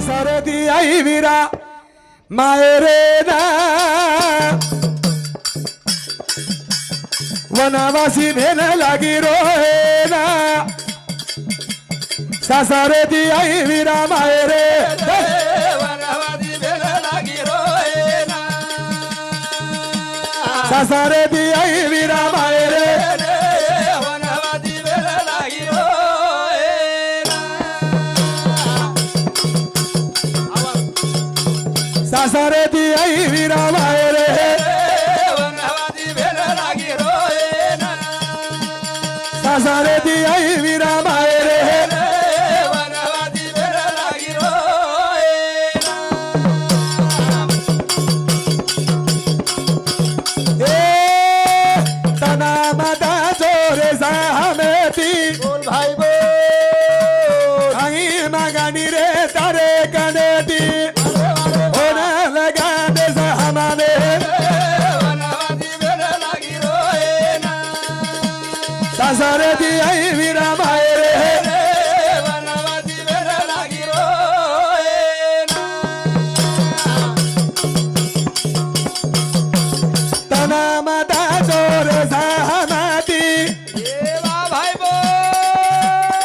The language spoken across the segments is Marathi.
सारथी आई वीरा मायरे ना वनवासी भेन लागी रोना सारथी आई वीरा मायरे वनवासी भेन लागी रोना सारथी आई वीरा मायरे वनवासी भेन लागी रोना सारथी आई वीरा मायरे वनवासी भेन लागी रोना सारथी आई वीरा मायरे वनवासी भेन लागी रोना तना मदा जोरे साहमेती बोल भाई बोल आई मगानी रे तारे कनेती होना लगा दे हमारे वनवासी भेन लागी रोना सारथी आई वीरा मायरे वनवासी भेन लागी रोना तना मदा जोरे साहमेती देवा भाई बोल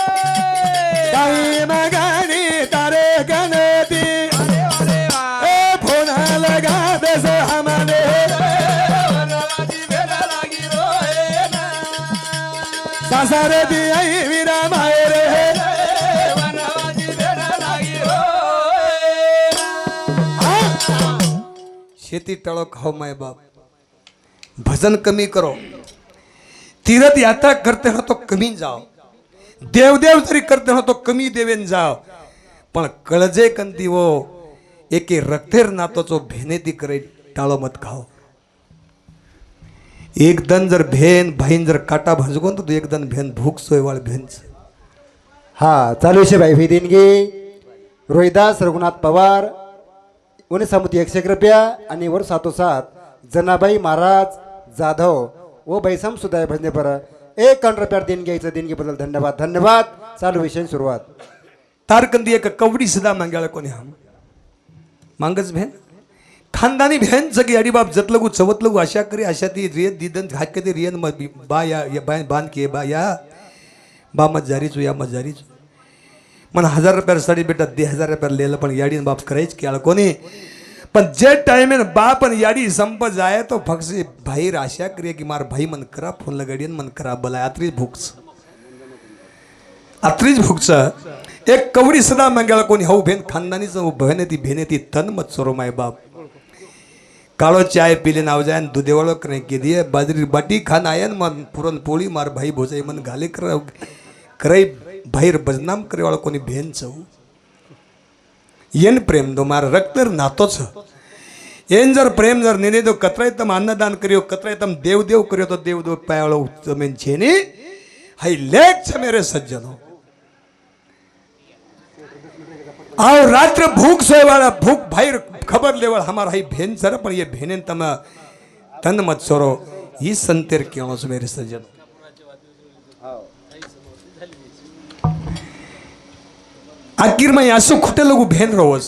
आई मगानी तारे कनेती अरे अरे वाह ए फोना लगा दे हमारे वनवासी भेन लागी रोना सारथी आई वीरा मायरे वनवासी भेन लागी रोना शेती टळो खाओ माय बाप भजन कमी करो तीर्थ यात्रा करते हो तो कमी जाओ देवदेव जरी करते हो तो कमी देवेन जाओ पण कळजे कंती वो एके रक्तेर नातोचो भेनेती करे टाळो मत खाओ एक दन जर भेन भाईन जर काटा भाजगोन तो एक दन भेन भूक सोयवाळ भेनच हा चालू आहे भाई देणगी रोहिदास रघुनाथ पवार उन्हें समुती 100 रुपया आणि वर सातोसात जनाबाई महाराज जाधव व बैसम सुद्धा भजने पर 51 रुपया देणग्याचं देणगीबद्दल धन्यवाद धन्यवाद चालू विषय सुरुवात तारकंदी एक कवडी सदा मांगायला कोणी हम मांगच भेन खानदानी भेन सगळी अडीबाप जतलगू चवतलगू आशा करी आशा ती रियन दिदन घाट कधी रियन बा या बांध के बा या बा मत जारीचो या मत जारीचो मन 1000 रुपयाला साडी बेटा 10,000 रुपयाला लिहिलं पण याडीन बाप करायच की कोणी पण जे टाइम आहे बाप पण याडी संप जाय तो फक्त बाहेर आशा करी की मार भाई मन करा फोन लगाडीन मन करा बला आत्रीच भूकच एक कवडी सदा मांगायला कोणी हऊ भेन खानदानीच बहने ती भेने ती तन मत सोरो माय बाप काळो चाय पिले नाव जायन दुधेवाळो करे की दिए बाजरी बाटी खान आयन मन पुरण पोळी मार भाई भोजाई मन घाले करई बाहेर बदनाम करेवाळो कोणी भेन चव येन प्रेम दो मार रक्तर नातोच येन जर प्रेम जर नेने दो कतराय तम अन्नदान करियो कतराय तम देव देव करियो तो देव देव पायाळो जमीन छेनी हाय लेख छ मेरे सज्जनों आओ रात्र भूख सोयवाळा भूख बाहेर खबर लेवळ हमारा ही भेन सर पण ये भेनेन तम तन मत सोरो ही संतेर केळोस मेरे सज्जन आखिर में असो खुटे लोग भेन रोस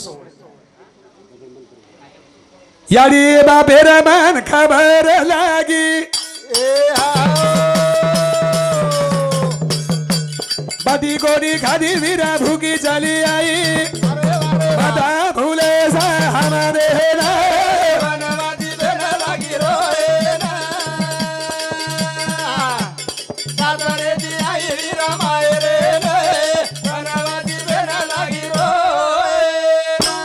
याडी बाबेर मन खबर लागी बदी गोडी खादी वीरा भूकी चली आई बता भूले सा हमारे ना वनवासी भेन लागी रोना सासरेची आई वीरा मायरे वनवासी भेन लागी रोना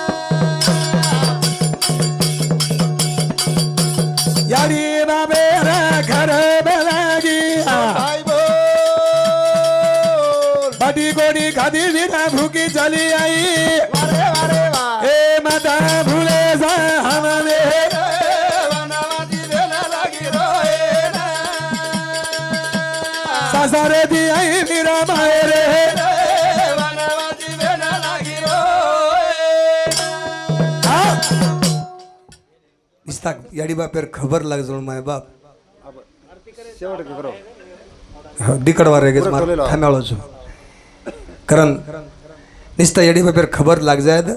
याडी बाबेर घर लागी भाई बोल बदी गोडी खादी वीरा भूकी चली आई वारे वारे वाह ए माता भूले सा हमारे वनवासी भेन लागी रोना सासरे दी आई वीरा मायरे वनवासी भेन लागी रोना इस्ता याडी बापेर खबर लाग जोड माय बाप शेवट करो दिकडवार रे थांब्याळो छो कारण निस्ता येडी बापेर खबर लाग जायद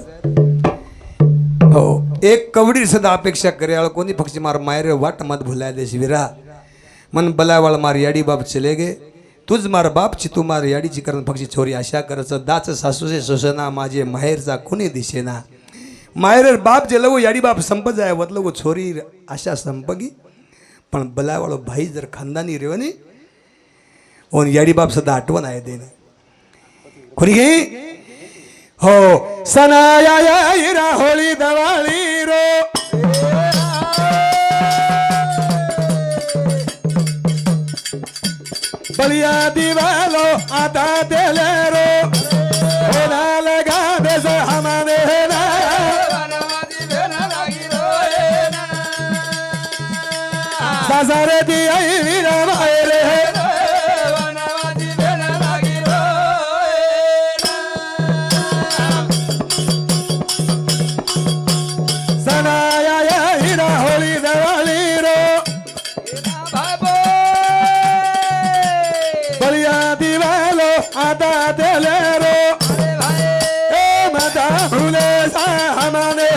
हो एक कवडी सदा अपेक्षा करे कोणी पक्षी मार मायरे वाट मत भुलाय दे शिविरा मन बलावाळ मार याडी बाप चले गे तुझ मार बापची तू मार याडीची करण पक्षी छोरी आशा करच दाच सासूचे शोषणा माझे माहेरचा कुणी दिसेना माहेर बाप जे लवो याडी बाप संप जाय वतलो वो छोरी आशा संपगी पण बलावाळो भाई जर खानदानी रेवनी ओन याडी बाप सदा आठवण आहे देने कोणी गे हो सनाया या होळी दवाळी रो बलिया दिवालो आता देले रो होना लगा देस हमारे ना वनवासी भेन लागी रो ना सासरे दी आई वीरा मायरे वनवासी भेन लागी रो सनाया या होळी दवाळी रो बाबो बलिया दिवालो आता देले रो ए माता भूले सा हमारे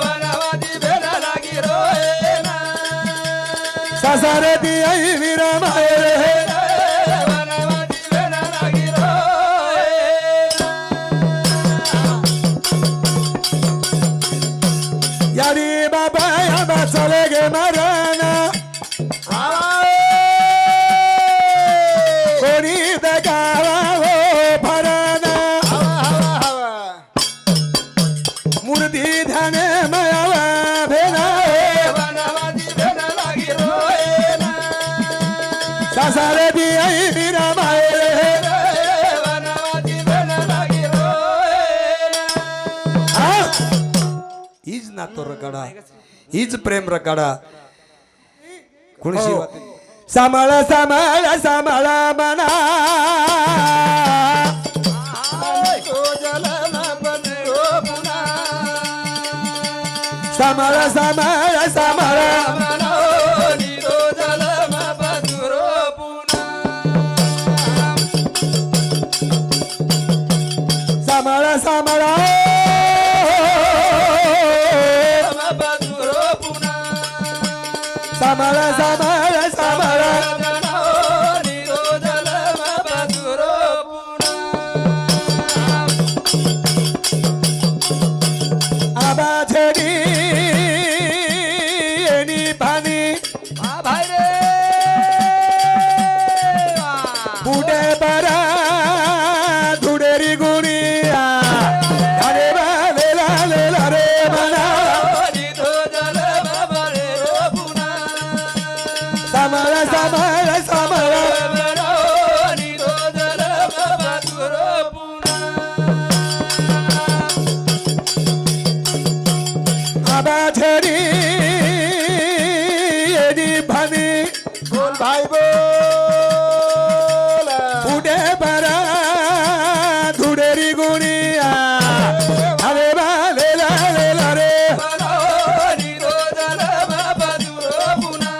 वनवासी भेन लागी रो ना सासरे दी आई वीरा मायरे वनवासी भेन लागी रो यारी बाबा या चले गे मराना कोणी दगावा हो भराना मूर्ती ध्याने मयावा भेना वनवासी भेन लागी रो ना सासरे दी आई वीरा मायरे वनवासी भेन लागी रो हीच नातो रकाडा हीच प्रेम रकाडा कोणी सांभाळा सांभाळा सांभाळा मना तो जलम बंदो पुना सांभाळा सांभाळा सांभाळा मनोनी तो जलम बंदो पुना सांभाळा सांभाळा बंदो पुना सांभाळा सांभाळा सांभाळा मनोनी तो जलम बंदो पुना आबा छेडी एनी पाणी भाई रे पुढे परा धुडेरी गुणिया अरे बालेला लेला रे मना मनोनी तो जलम बंदो पुना सांभाळा सांभाळा सांभाळा मनोनी तो जलम बंदो पुना आबा छेडी एनी पाणी बोल भाई बोल पुढे परा धुडेरी गुणिया अरे बालेला लेला रे मनोनी तो जलम बंदो पुना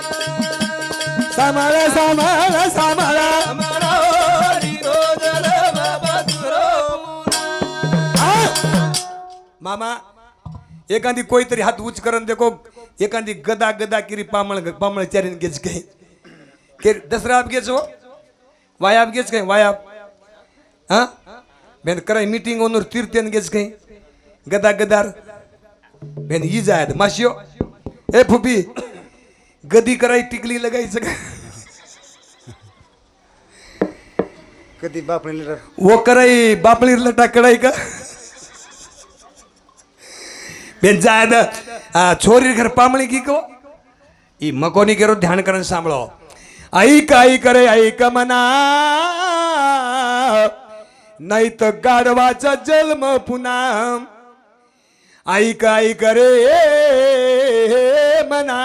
सांभाळा सांभाळा सांभाळा मनोनी तो जलम बंदो पुना मामा एखादी कोईतरी हात उच करून देखो एखादी गदा गदा किरी पामळ चारीन गेच काही के दसरा आप गेच हो वायाप गेच काही वायाप हा बेन कराय मीटिंग ओनर तीर्थन गेच काही गदा गदार बेन ही जायद माशियो ए फुपी गदी कराय टिकली लगायचं का कधी बापणे वो कराय बापळी लटा कडाय का बेन जायद छोरी घर पामळी की को ई मकोनी करो ध्यान करन सांभळो ऐक ऐक रे ऐक मना नाही तर गाढवाचा जन्म पुन्हा ऐक ऐक रे मना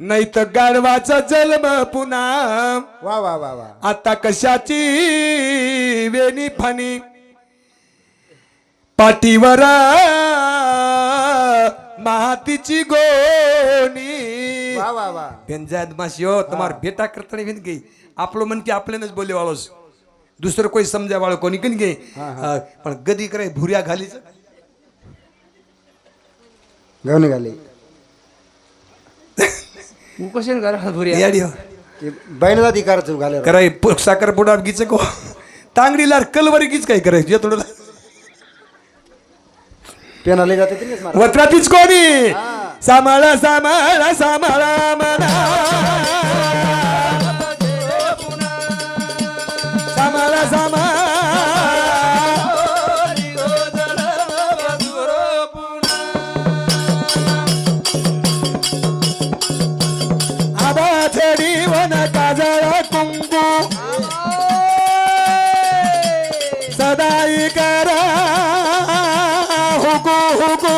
नाही तर गाढवाचा जन्म पुन्हा वा वा वा वा आता कशाची वेणी फणी पाठीवर मातीची गोणी वा वा वा बेंजाद मासियो तुम्हार बेटा करता नहीं गई आप लोग मन के आपले नच बोले वालोस दुसरं कोणी समजा वाळ कोणी कन घे पण गदी करे भुऱ्या घालीच घेऊन निघाले कशेन घरा भुरी बहिणीचा अधिकार घाले कराय साखर पुडा गीच को तांगडीला कलवरी गीच काय करायची थोडं पेनाले जाते तिनेच मारा. वत्रातीच कोणी सांभाळा सांभाळा सांभाळा मना सांभाळा सांभाळा आबा छडी वन काजळ कुंकू सदाई करा हुकू हुकू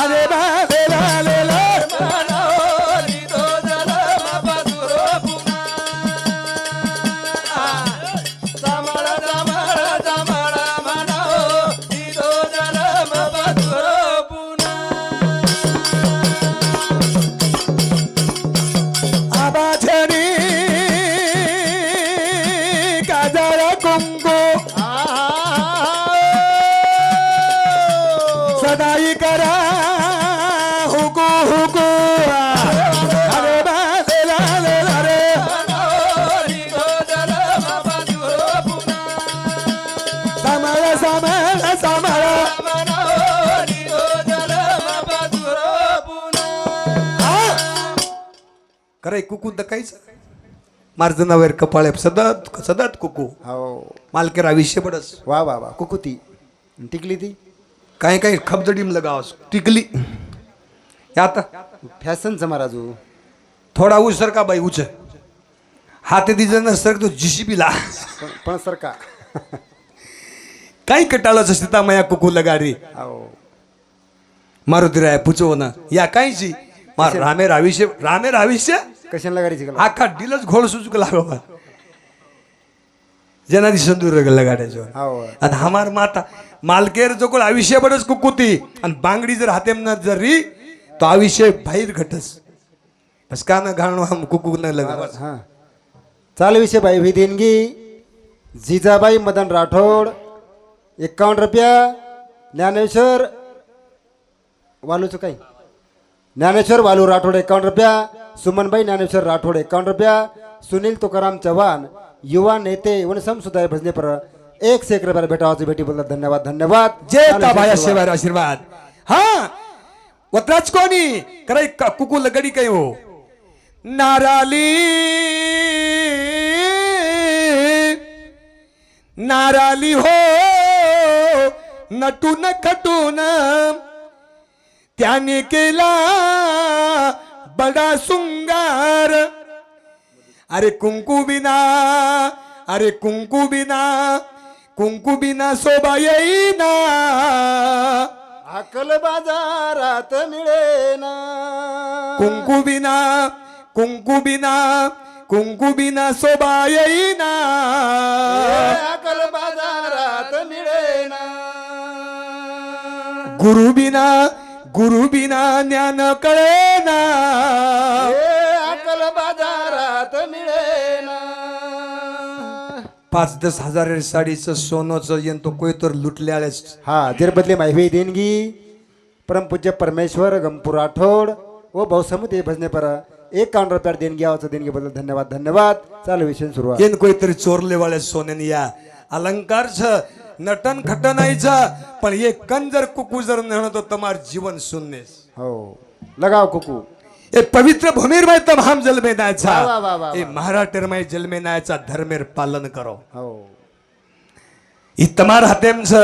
अरे बाबे लालेला आबा छडी काजळ कुंकू सदाई करा हुकू हुकू अरे बाबे लालेला रे सांभाळा सांभाळा सांभाळा करे कुकू दकायचं मार्जनावर कपाळे सदत सदत कुकू हो मालकेर आयुष्य पडस वा वा वा कुकुती टिकली ती काही काही खबजडीम लगावस टिकली हे आता फॅशनचं महाराजू थोडा उसर का बाई उच हात दिजन सर तो जिशीबीला पण सर का काही कटाळच सीता माया कुकू लगारी हो मारुती राय पुचव ना या काहीची मार रामेर आयुष्य कशाला गाडीची गला आखा डिलच घोळ सुचक लागो जना संदूर लगाड्याचो हो आणि हमार माता मालकेर जो कोण आयुष्य बडच कुकुती आणि बांगडी जर हातेम न जरी तो आयुष्य बाहेर घटस बस का न घालणो हम कुकू न लगा हां चालू विषय बाई भी देणगी जिजाबाई मदन राठोड 51 रुपया ज्ञानेश्वर वालूचं काही ज्ञानेश्वर वालू राठोड 51 रुपया सुमनबाई ज्ञानेश्वर राठोड 51 रुपया सुनील तुकाराम चव्हाण युवा नेते वनसम सुधाय भजने पर 1 रुपया भेटावाची भेटी बोलला धन्यवाद धन्यवाद जय ताबाया शिवाय आशीर्वाद हा वत्राच कोणी कराय कुकू लगडी काय हो नाराली नाराली हो नटून खटून त्याने केला बडा सुंगार अरे कुंकू बिना शोभा येईना अकल बाजारात मिळेना कुंकू बिना शोभा येईना अकल बाजारात मिळेना गुरु बिना ज्ञान कळेना अकल बाजारात मिळेना 5-10 हजार साडीचं सोनंचं यंतो कोय तर लुटल्यास हा जर बदले माहिती देणगी परमपूज्य परमेश्वर गंपूर राठोड व बहुसमुते भजने पर 51 रुपया देणगी आवाचं देणगी बद्दल धन्यवाद धन्यवाद चालू विषय सुरुवात येन कोय तरी चोरले वाले सोन्याने या अलंकार छ नटन खटनाईचा पण ये कंजर कुकू जर न तो तमार जीवन शून्य हो लगाव कुकू ए पवित्र भूमीर में तम हम जल में नायचा वा, वा, वा, ए महाराष्ट्र में जल में नायचा धर्मेर पालन करो हो ई तमार हातेम छ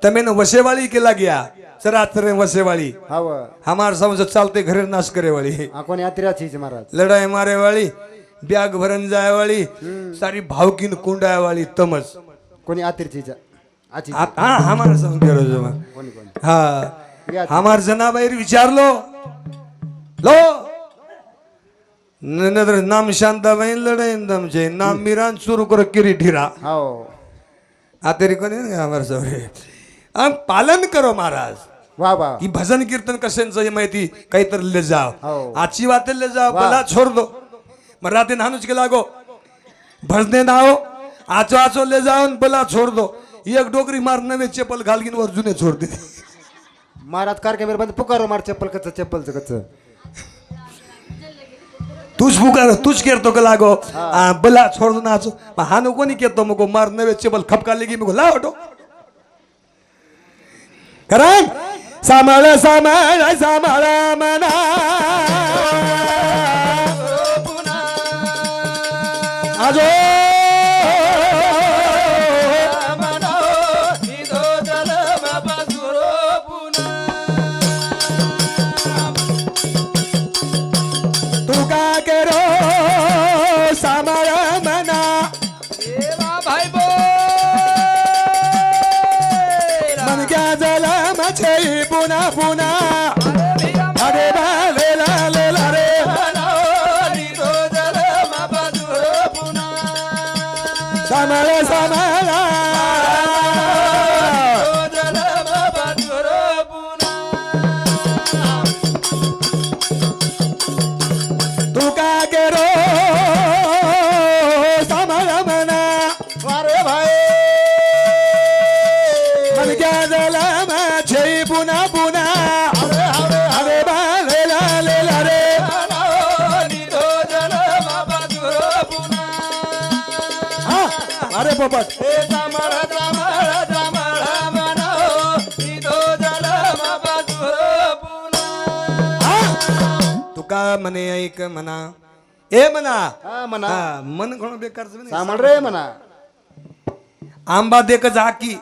तमेन वसेवाली केला गया चराचर वसेवाली हव हमार समझ चलते घरे नाश करे वाली आपण यात्रा चीज महाराज लड़ाई मारे वाली ब्याग भरन जाए वाली सारी भावकीन कुंडाए वाली तमस कोणी आतिर चीज आची हाँ हमारे समझ करो जो कोणी कोणी हाँ हमार जनाबाईर विचारलो लो नंतर नाम शांताबाई लढाई दम छे नाम मीरान सुरू कर किरी ढीरा हो आतेरी कोणी हमारे सवरे हम पालन करो महाराज वा वा की भजन कीर्तन कशांचं माहिती काहीतरी ले जाओ हो. आजची वाते ले जाओ वा. भला छोड़ दो मग राते नानुच के लागो भजने नाओ आचो आचो ले जाऊन बला छोड़ दो एक डोकरी मार नवे चप्पल घालगीन वर जुने छोड़ दे महाराज कारके बंद पुकारो मार चप्पल चप्पलचं कच्च तूच पुकार तूच करतो का लागो बला छोड़ दो नाचो हा नको नाही करतो मग मार नवे चप्पल खपका लेगी मग ला हटो करण सांभाळ सांभाळ सांभाळ मना आजो तू का करो सांभाळ मना भाई बो मन क्या जला मछे पुन्हा पुन्हा अरे बाले ला ले ला रे सांभाळ सांभाळ तू का करो सांभाळ मना अरे भाई मन क्या जला मछे पुन्हा पुन्हा अरे बाले ला ले ला रे हा अरे पोपट तुका म्हणे ऐक म्हणा ए म्हणा हा म्हणा हा, मन कोण बेकारच नाही. सामान रे म्हणा आंबा देक झाकी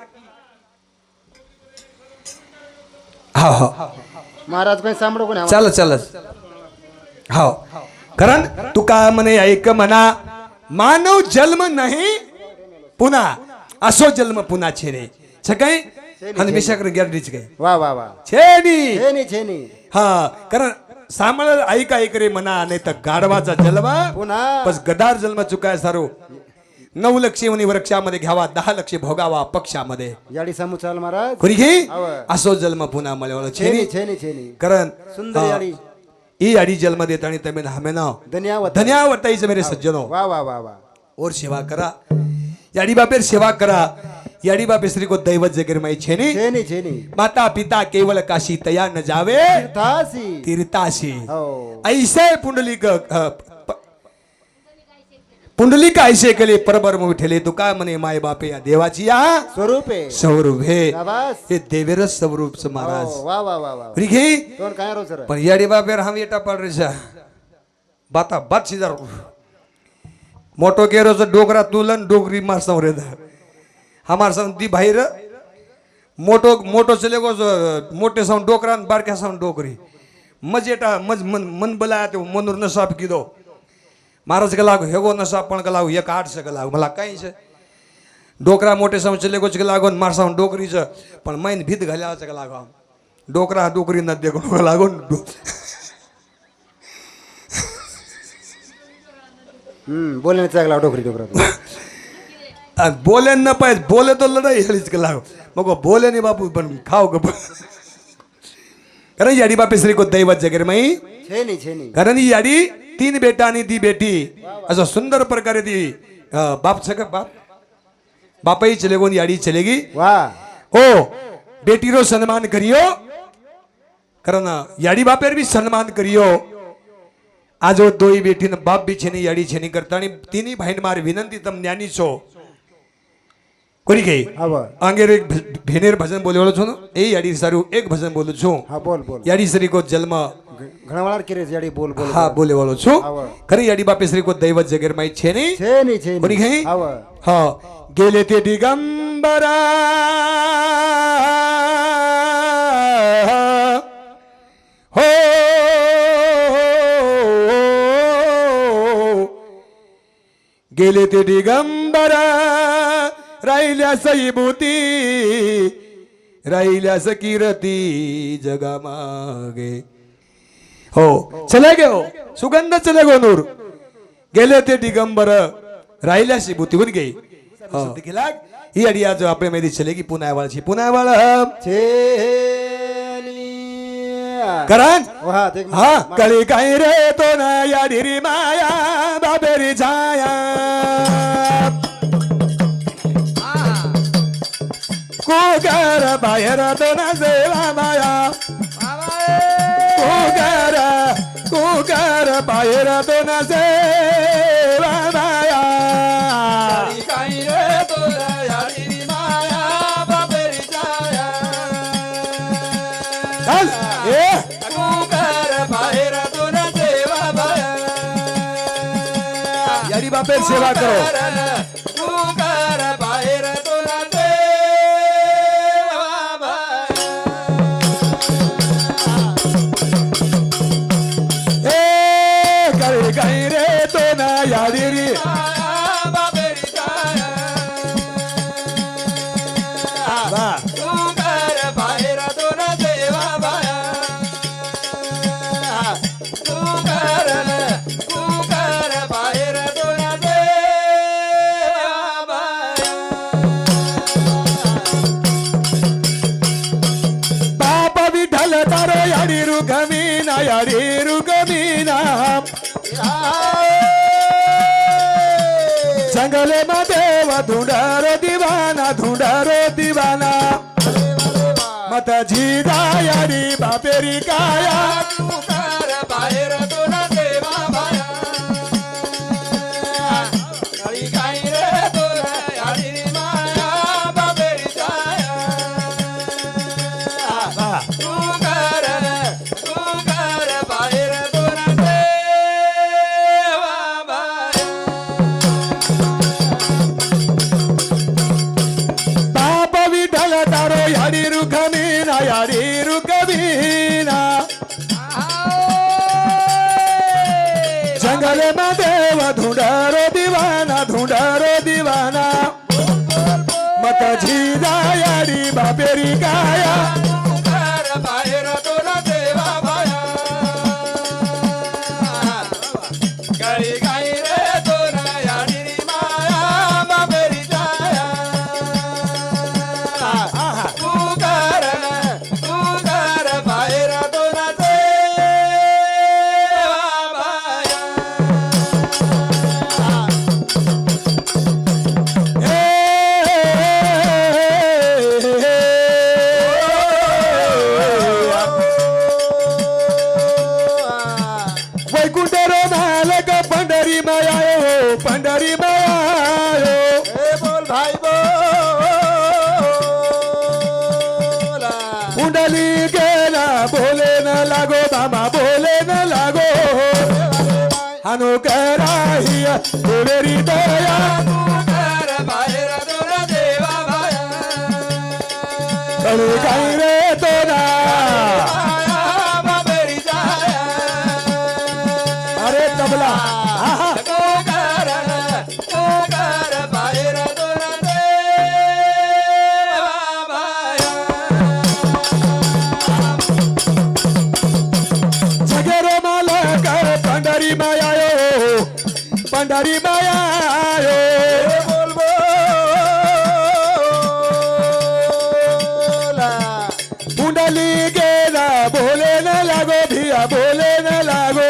हा हा महाराज काही सांभाळू कोणी चल चल हो कारण तुका म्हणे ऐक म्हणा मानव जन्म नाही पुन्हा असो जन्म पुन्हा छेने छकाई आणि मिशाकर गॅरडीच काय वा वा वा छेनी छेनी छेनी हा कारण सांभाळ ऐक ऐक रे म्हणा नाही तर गाढवाचा जन्म पुन्हा बस गदार जन्म चुकाय सारो 9 लक्ष म्हणे वृक्षामध्ये घ्यावा 10 लक्ष भोगावा पक्षामध्ये याडी समूचाल महाराज कोणी घे अव. असो जन्म पुन्हा मला छेनी छेनी छेनी कारण सुंदर याडी ई अडी जन्म देत आणि तमे हमें ना धन्यवाद धन्यवाद मेरे सज्जनो वा वा वा वा और सेवा करा याडी बापेर सेवा करा याडी बापे श्री को दैवत जगेर माई छेनी छेनी छेनी माता पिता केवल काशी तया न जावे तासी तीर्थाशी हो ऐसे पुंडलिक पुंडलिक ऐसे केले परब्रह्म विठले तू काय म्हणे माय बापे या देवाची या स्वरूप आहे स्वरूप हे शाबास हे देवेरच स्वरूप महाराज हो, वा वा वा वा घे तोन काय रो सर पण याडी बापेर हम येटा पड रे बाता बात सिजार मोटो केरो डोगरा तुलन डोगरी मार रे हमार संग दी भाई रे मोटो मोटो चले गो मोटे साउंड डोकरा बारक्या साउंड डोकरी मजेटा मज मन मन बलाया तो मनूर न साप की दो महाराज के लागो हेगो न साप पण के लागो 1-8 के लागो मला काही छे डोकरा मोटे साउंड चले गो के लागो मार साउंड डोकरी छ पण मैन भीत घाल्या के लागो डोकरा डोकरी न देखो के लागो बोलणे चांगला डोकरी डोकरा बोले न पाहिजे बोले तो लढाई हेळीच के लागो मग बोले नहीं बापू पण खाओ ग कारण याडी बापे श्री को दैवत जगेर मई छेनी छेनी कारण ही याडी 3 बेटा आणि ती बेटी असं सुंदर प्रकारे ती बाप सग बाप बापाई चले गो याडी चलेगी वा हो बेटी रो सम्मान करियो कारण याडी बापेर भी सम्मान करियो आज वो दोई बेटी न बाप भी छेनी याडी छेनी करता आणि तिन्ही बहीण मार विनंती तम ज्ञानी छो कोणी गई हवा आंगेर एक भेनेर भजन बोले वालो छो ए याडी सारू एक भजन बोलो छो हा बोल बोल याडी श्री को जन्म घणवाळार किरे याडी बोल बोल हा बोले वालो छो हवा खरी याडी बापे श्री को दैवत जगेर माई छेनी छेनी कोणी छेनी गई हवा हा गेले ते दिगंबरा हो गेले ते दिगंबरा राहिल्या सईभूती राहिल्या कीर्ती जगामागे हो चले गे हो सुगंध चले गो नूर गेले ते दिगंबर राहिल्या भूती होऊन गे गेला ही अडी आज आपल्या मध्ये चलेगी पुण्यावाळची पुण्यावाळ छेनी करण हा ते हा कळी काय रे तो ना या ढिरी माया बाबेरी छाया कुकर बाहेर दोन सेवा बाया कुकर कुकर बाहेर दोन सेवा बाया काही रे तुला यारी माया बाबेरी जाया चल ए कुकर बाहेर दोन सेवा बाया यारी बापेर सेवा करो कुकर बाहेर दोन सेवा बाया ए करे काही रे दोन यारी रे बाबेरी जाया वा कुकर बाहेर दोन सेवा बाया कुकर बाहेर दोन सेवा बाया बाप विठ्ठल तारो याडी रुगमीना याडी रुगमीना जंगले देव धुंडारो दिवाना मत झीदा याडी बापेरी काया कुकर बाहेर दोन सेवा बाया काही काही रे दोन यारी माया बाबेरी जाया कुकर बाहेर दोन सेवा बाया बाप विठ्ठल तारो याडी रुगमीना जंगले देव धुंडारो दिवाना मत झीदा याडी बापेरी काया कुकर बाहेर दोन सेवा बाया काही काही रे दोन यारी माया बाबेरी जाया कुकर बाहेर दोन सेवा बाया वैकुंठ मालक पंढरी माया हो पंढरी माया बोल भाई बोला कुंडली गेला बोले न लागो बाबा बोले न लागो हानो कराहिया देवेरी दया कुकर बाहेर दोन देवा बाया कळू काही रे तोरा माया बाबेरी जाया अरे तबला आहा कुकर बाहेर दोन देवा बाया जगेरो मालक पंढरी माया हो पंढरी माया हो बोल बोला कुंडली गेला बोले न लागो भिया बोले न लागो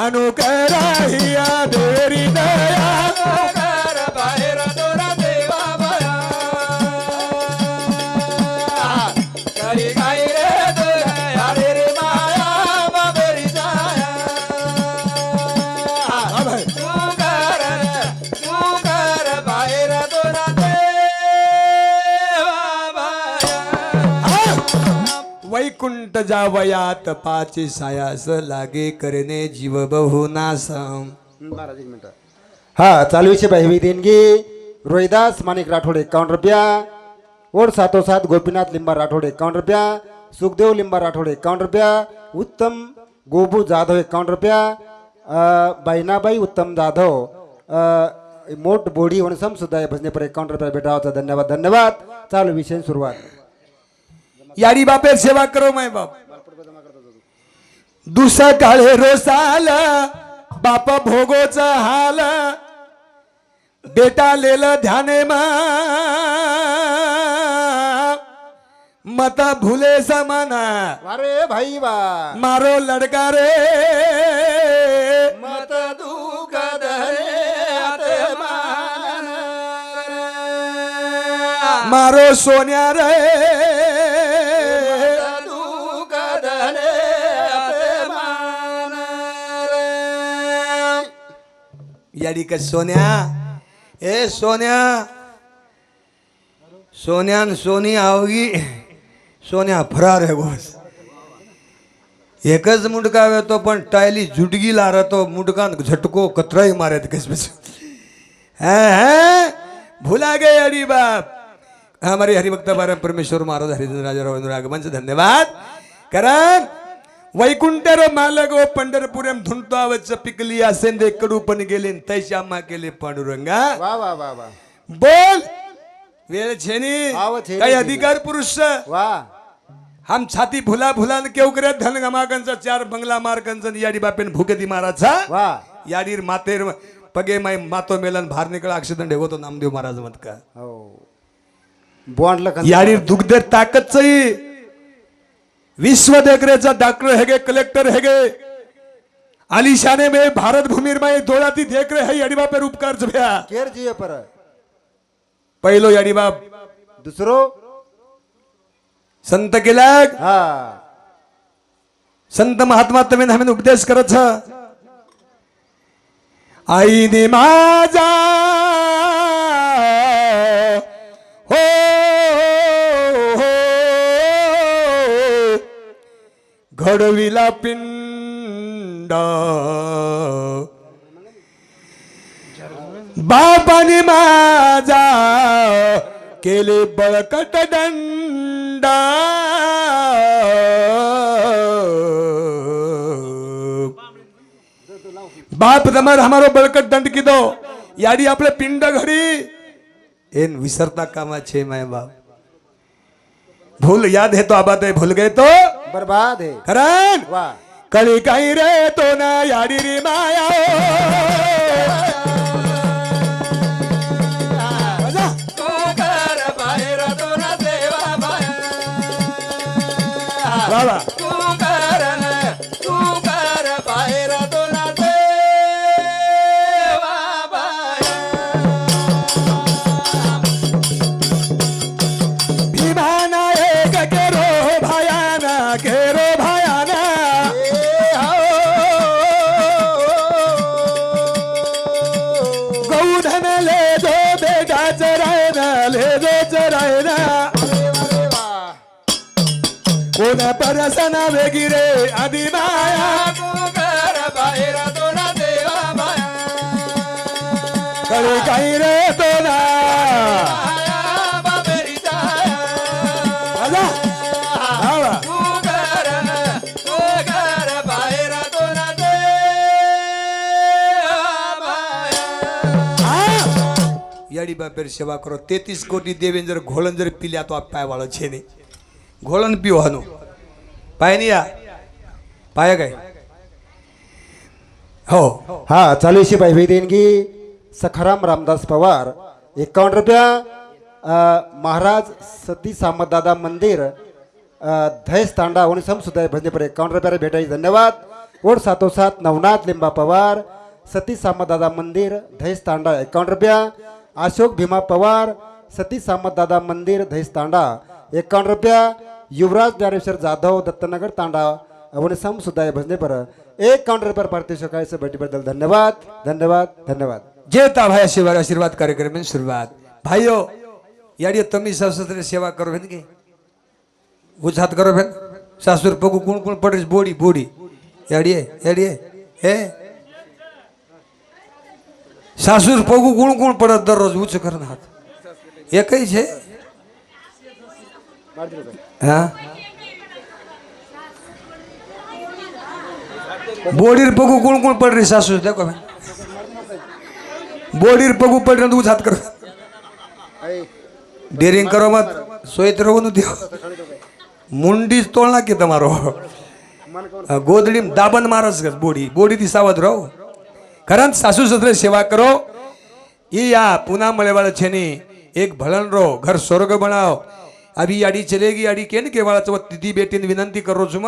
हनु कराहिया देरी दया कुकर बाहेर दोन देवा बाया काही काही रे दोन यारी रे माया बाबेरी जाया कुकर बाहेर दोन देवा बाया वैकुंठ जावयात पाची सायास लागे करणे जीव बहुनास महाराज एक मिनिट हा चालू विषय भाई देणगी रोहिदास माणिक राठोड 51 रुपया और 707 गोपीनाथ लिंबा राठोड 51 रुपया सुखदेव लिंबा राठोड 51 रुपया उत्तम गोबू जाधव 51 रुपया बाईनाबाई उत्तम जाधव मोठ बोडी वनसम सुद्धा या भजने पर 51 रुपया भेटा होता धन्यवाद धन्यवाद चालू विषय सुरुवात यारी बापे सेवा करो माय बाप दुसरा काळे रोसाल बाप भोगोच हाल बेटा लेल ध्याने मत भूले समाना अरे भाई बा मारो लड़का रे मत दुख धरे आत्मान मारो सोन्या रे दुःख धने अभिमान रे. याडी का सोन्या ए सोन्या सोन्या न सोनी आवगी सोन्या फरार है बस एकच मुंडका येतो पण टायली झुटगी लारतो मुंडकान झटको कतराई मारे कस भुला गए अड़ी बाप हमारे हरिभक्त बारा परमेश्वर महाराज हरिचंद्र राजा रवींद्र आगमन से धन्यवाद कारण वैकुंठर मालक व पंढरपुरम धुंटावच पिकली असेंदे कडू पण गेले तैशी आम्हा केले पांडुरंगा वा वा वा वा बोल वेळ छेनी आव छेनी काही अधिकार पुरुष वा हम छाती भुला भुला केव करे धन गमाकंचा चार बंगला मारकंचा याडी बापेन भूकेती महाराजचा वा याडीर मातेर पगे माय मातो मेलन भार निकळा अक्षदंड होतो नामदेव महाराज मत का हो बॉन्डला याडीर दुग्धर ताकदचंही विश्व देखरेचा डॉक्टर हेगे कलेक्टर हेगे आलिशाने में भारत भूमिर में दोळाती देख रहे है याडी बापेर उपकार जभ्या केर जीए पर पहिलो याडी बाप दुसरो संत केलाक हा संत महात्मा तमेन हमें उपदेश करत छ आईने माझा हो घडविला पिंड बापाने माझा केले बळकट दंडा बाप તમારે हमारो बळकट दंड कीधो याडी आपले पिंड घडी एन विसरता कामा छे माय बाप भूल याद है तो आबाद है भूल गए तो बर्बाद है करण वा कली काही रे तो ना याडी रे माया तू कर बाहेर तो ना देवा बाया. बाबा तू कर बाहेर तो ना देवा बाया. भीमाना एक केरो भयाना गौधन ले दो बेटा चरायना ले दो चरायना कोण परसना वेगिरे आदि माया तू कर बाहेर तो ना देवा बाया. कळे काही रे तो ना आया बाबेरी जाया. आजा आवा तू कर बाहेर तो ना देवा बाया. याडी बापेर सेवा करो 33 कोटी देवेन जर घोळण जर पिल्या तो पाय वाळ छे ने घोळण पिओ हनो पाय नहीं या पाया गए हो हा चालू शिपाई देणगी सखाराम रामदास पवार 51 रुपया महाराज सती सामदादा मंदिर धैस तांडा आणि समसुदाय भजने पर 51 रुपया भेटाई धन्यवाद और साथोसाथ नवनाथ लिंबा पवार सती सामदादा मंदिर धैस तांडा 51 रुपया अशोक भीमा पवार सती सामदादा मंदिर धैस तांडा 51 रुपया युवराज ज्ञानेश्वर जाधव दत्तनगर तांडा आणि समसुदाय भजने पर 51 रुपया पारितोषिकाचे भेटीबद्दल धन्यवाद धन्यवाद धन्यवाद जेता भाई आशीर्वाद कार्यक्रम में शुरुआत भाइयों याडी तमी सशस्त्र सेवा करो भेन के उछात करो भेन सासुर पगु कोण कोण पडे बोडी बोडी याडी हे सासुर पगु कोण कोण पडत दररोज उच्च करण हात एकही छे हाँ बोडीर पगु कोण कोण पड रे सासू देखो भेन बोडीर पगु पड रहे उछात करो डेरिंग करो मत सोयत रहो नु दियो मुंडी तोड़ना के तमारो गोदड़ी दाबन मारस बोडी बोडी थी सावध रहो कारण सासू ससरे सेवा करो ये या पुना मळे वाला छेनी एक भलन रो घर स्वर्ग बनाओ अभी याडी चलेगी याडी केन के वाला चो दीदी बेटीन विनंती करो छुम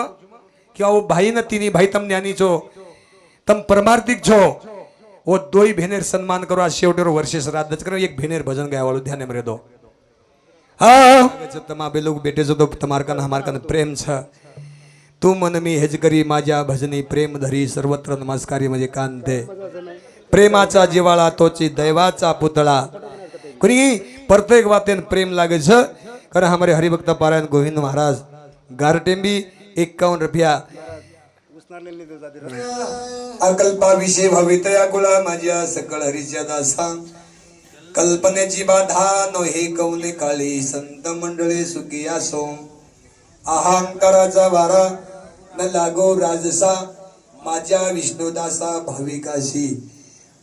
कि आओ भाई न तीनी भाई तम ज्ञानी छो तम परमार्थिक छो वो दोई भेनेर सम्मान करो आज शेवटेर वर्षे श्राद्ध करो एक भेनेर भजन गाय वालो ध्यान में दो हाँ जब तमाबे लोग बेटे जो तो तमारकन हमारकन प्रेम छ तू मन मी हेज करी माझ्या भजनी प्रेम धरी सर्वत्र नमस्कारी म्हणजे कांते प्रेमाचा जिवाळा तोची दैवाचा पुतळा कुणी प्रत्येक बातेन प्रेम लागे छ कारण हमारे हरिभक्त पारायण गोविंद महाराज गारटेंबी 51 रुपया अकल्पा विषय भवितया कुळा माझ्या सकळ हरीच्या दासा कल्पनेची बाधा नो हे कौने काळी संत मंडळी सुखी असो अहंकाराचा वारा न लागो राजसा माझ्या विष्णुदासा भाविकाशी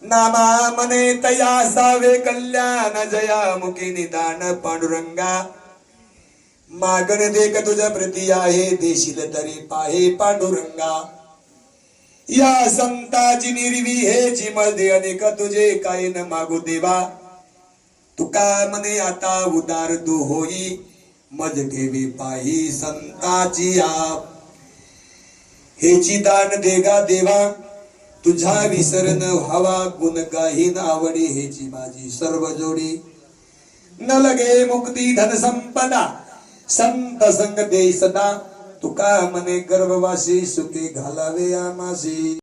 नामा मने तया सावे कल्याण जया मुखी निदान पांडुरंगा मागण देख तुझ्या प्रती आहे देशील तरी पाहे पांडुरंगा या संताची निर्वी हे चिमदे अनेक तुझे काय न मागू देवा तुका मने आता उदार तू होई मज ठेवी पाही संताची आप हेची दान देगा देवा तुझा विसरण व्हावा गुण गाहीन आवडी हेची माझी सर्व जोडी न लगे मुक्ती धन संपदा संत संग दे सदा तुका मने गर्भवासी सुखे घालावे आमासी